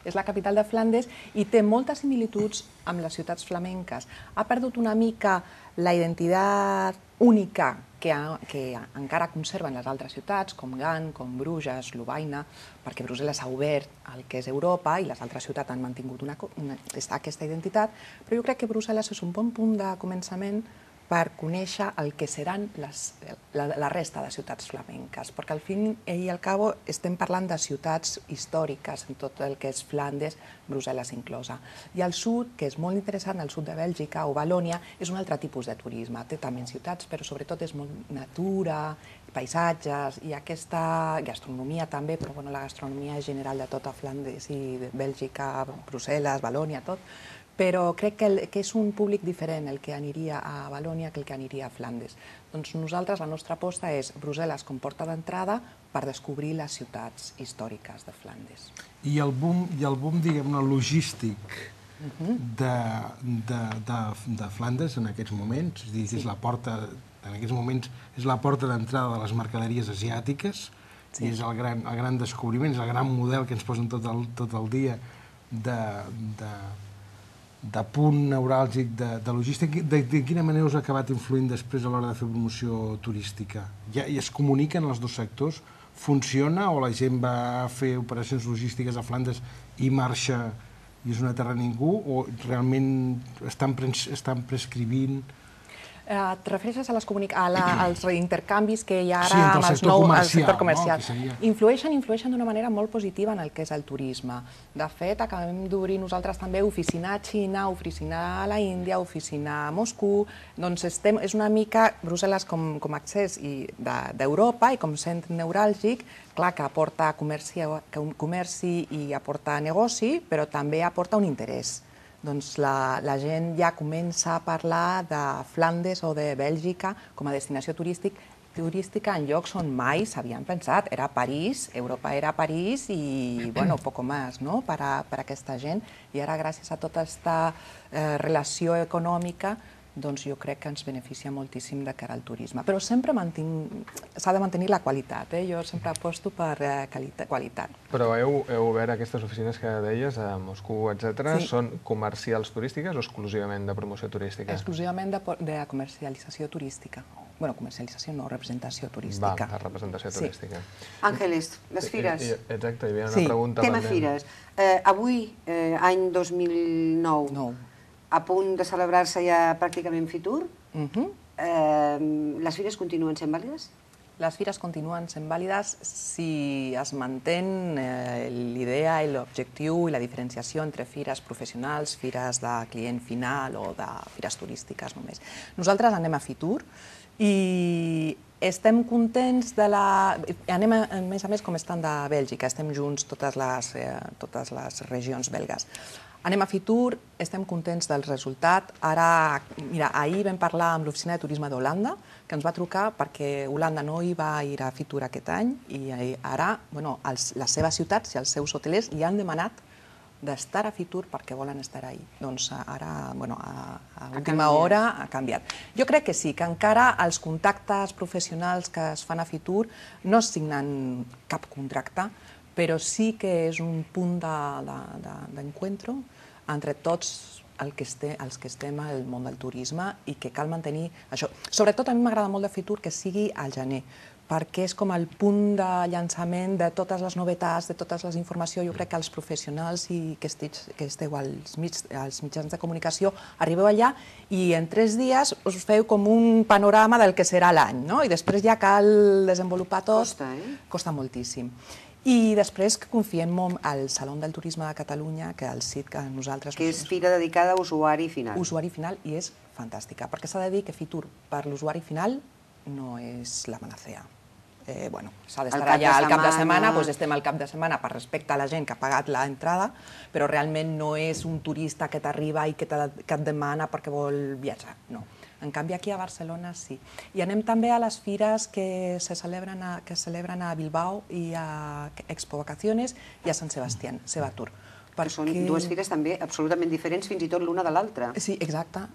és la capital de Flandes i té moltes similituds amb les ciutats flamenques. Ha perdut una mica la identitat única que encara conserven les altres ciutats, com Gant, com Bruges, Lovaina, perquè Brussel·les ha obert el que és Europa i les altres ciutats han mantingut aquesta identitat, però jo crec que Brussel·les és un bon punt de començament per conèixer el que seran la resta de ciutats flamenques, perquè al fin i al cabo estem parlant de ciutats històriques en tot el que és Flandes, Brussel·les inclosa. I al sud, que és molt interessant, al sud de Bèlgica o Valònia, és un altre tipus de turisme. Té també ciutats, però sobretot és molt natura, paisatges i aquesta gastronomia també, però la gastronomia general de tota Flandes i de Bèlgica, Brussel·les, Valònia, tot. Però crec que és un públic diferent el que aniria a Valònia que el que aniria a Flandes. Doncs nosaltres, la nostra aposta és Brussel·les com porta d'entrada per descobrir les ciutats històriques de Flandes. I el boom, diguem-ne, logístic de Flandes en aquests moments, és la porta, en aquests moments és la porta d'entrada de les mercaderies asiàtiques, i és el gran descobriment, és el gran model que ens posen tot el dia de punt neuràlgic de logística. De quina manera us ha acabat influint després a l'hora de fer promoció turística? I es comuniquen els dos sectors? Funciona o la gent va a fer operacions logístiques a Flandes i marxa i és una terra ningú? O realment estan prescrivint? Et refereixes als intercanvis que hi ha ara amb el sector comercial. Influeixen d'una manera molt positiva en el que és el turisme. De fet, acabem d'obrir nosaltres també oficina a Xina, oficina a la Índia, oficina a Moscou. Doncs és una mica Brussel·les com a accés d'Europa i com centre neuràlgic, clar que aporta comerci i aporta negoci, però també aporta un interès. Doncs la gent ja comença a parlar de Flandes o de Bèlgica com a destinació turística en llocs on mai s'havien pensat. Era París, Europa era París i, bueno, poco más, no?, per a aquesta gent. I ara, gràcies a tota aquesta relació econòmica, doncs jo crec que ens beneficia moltíssim de cara al turisme. Però sempre s'ha de mantenir la qualitat, jo sempre aposto per qualitat. Però heu obert aquestes oficines que deies, a Moscou, etc. Són comercials turístiques o exclusivament de promoció turística? Exclusivament de comercialització turística. Bueno, comercialització no, representació turística. Va, de representació turística. Àngeles, les fires. Exacte, hi havia una pregunta pendent. Tema fires. Avui, any 2009, a punt de celebrar-se ja pràcticament Fitur, les fires continuen sent vàlides? Les fires continuen sent vàlides si es mantén l'idea i l'objectiu i la diferenciació entre fires professionals, fires de client final o de fires turístiques només. Nosaltres anem a Fitur i estem contents de la... Anem, a més, com estan de Bèlgica, estem junts totes les regions belgues. Anem a Fitur, estem contents del resultat. Ara, mira, ahir vam parlar amb l'oficina de turisme d'Holanda, que ens va trucar perquè Holanda no hi va ir a Fitur aquest any i ara les seves ciutats i els seus hotelers li han demanat d'estar a Fitur perquè volen estar ahí. Doncs ara, a última hora, ha canviat. Jo crec que sí, que encara els contactes professionals que es fan a Fitur no es signen cap contracte, però sí que és un punt d'encuentro entre tots els que estem al món del turisme i que cal mantenir això. Sobretot a mi m'agrada molt de Fitur que sigui al gener, perquè és com el punt de llançament de totes les novetats, de totes les informacions. Jo crec que els professionals i que esteu als mitjans de comunicació arribeu allà i en 3 dies us feu com un panorama del que serà l'any, i després ja cal desenvolupar tot. Costa, Costa moltíssim. I després que confiem molt al Saló del Turisme de Catalunya, que el CIT que nosaltres... Que és fira dedicada a usuari final. Usuari final, i és fantàstica, perquè s'ha de dir que Fitur per l'usuari final no és la panacea. S'ha d'estar allà al cap de setmana, doncs estem al cap de setmana per respecte a la gent que ha pagat l'entrada, però realment no és un turista que t'arriba i que et demana perquè vol viatjar, no. En canvi, aquí a Barcelona sí. I anem també a les fires que se celebren a Bilbao i a Expo Vacaciones i a Sant Sebastián, Sevatur. Són dues fires també absolutament diferents, fins i tot l'una de l'altra. Sí, exacte.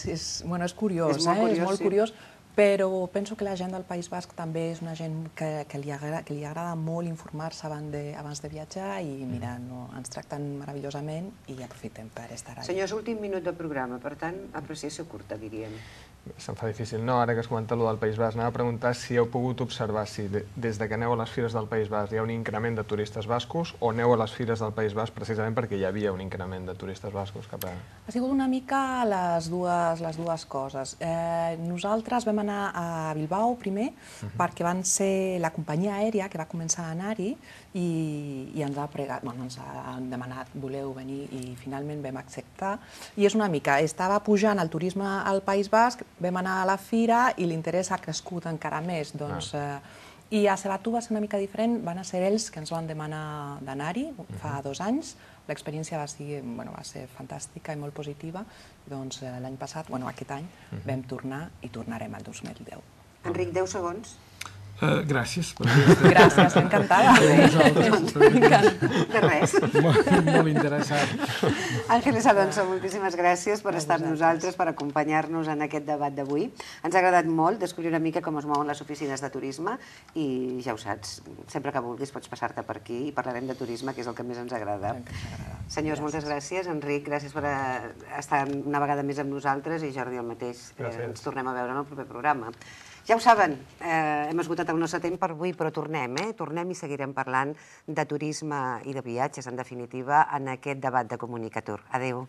És curiós, és molt curiós, Però penso que la gent del País Basc també és una gent que li agrada molt informar-se abans de viatjar i, mira, ens tracten meravellosament i aprofitem per estar allà. Senyors, últim minut del programa, per tant, apreciació curta, diríem. Se'm fa difícil. No, ara que has comentat allò del País Basc, anava a preguntar si heu pogut observar si des que aneu a les fires del País Basc hi ha un increment de turistes bascos o aneu a les fires del País Basc precisament perquè hi havia un increment de turistes bascos cap a... Ha sigut una mica les dues coses. Nosaltres vam anar a Bilbao primer perquè van ser la companyia aèria que va començar a anar-hi i ens han demanat, voleu venir, i finalment vam acceptar. I és una mica, estava pujant el turisme al País Basc, vam anar a la fira i l'interès ha crescut encara més. I a Cebatú va ser una mica diferent, van ser ells que ens van demanar d'anar-hi fa 2 anys. L'experiència va ser fantàstica i molt positiva. Doncs l'any passat, aquest any, vam tornar i tornarem al 2010. Enric, 10 segons. Gràcies. Gràcies, encantada. De res. Molt interessant. Ángeles Alonso, moltíssimes gràcies per estar amb nosaltres, per acompanyar-nos en aquest debat d'avui. Ens ha agradat molt descobrir una mica com es mouen les oficines de turisme i ja ho saps, sempre que vulguis pots passar-te per aquí i parlarem de turisme, que és el que més ens agrada. Senyors, moltes gràcies. Enric, gràcies per estar una vegada més amb nosaltres i Jordi, el mateix. Ens tornem a veure en el proper programa. Ja ho saben, hem esgotat el nostre temps per avui, però tornem i seguirem parlant de turisme i de viatges, en definitiva, en aquest debat de Comunicatur. Adéu.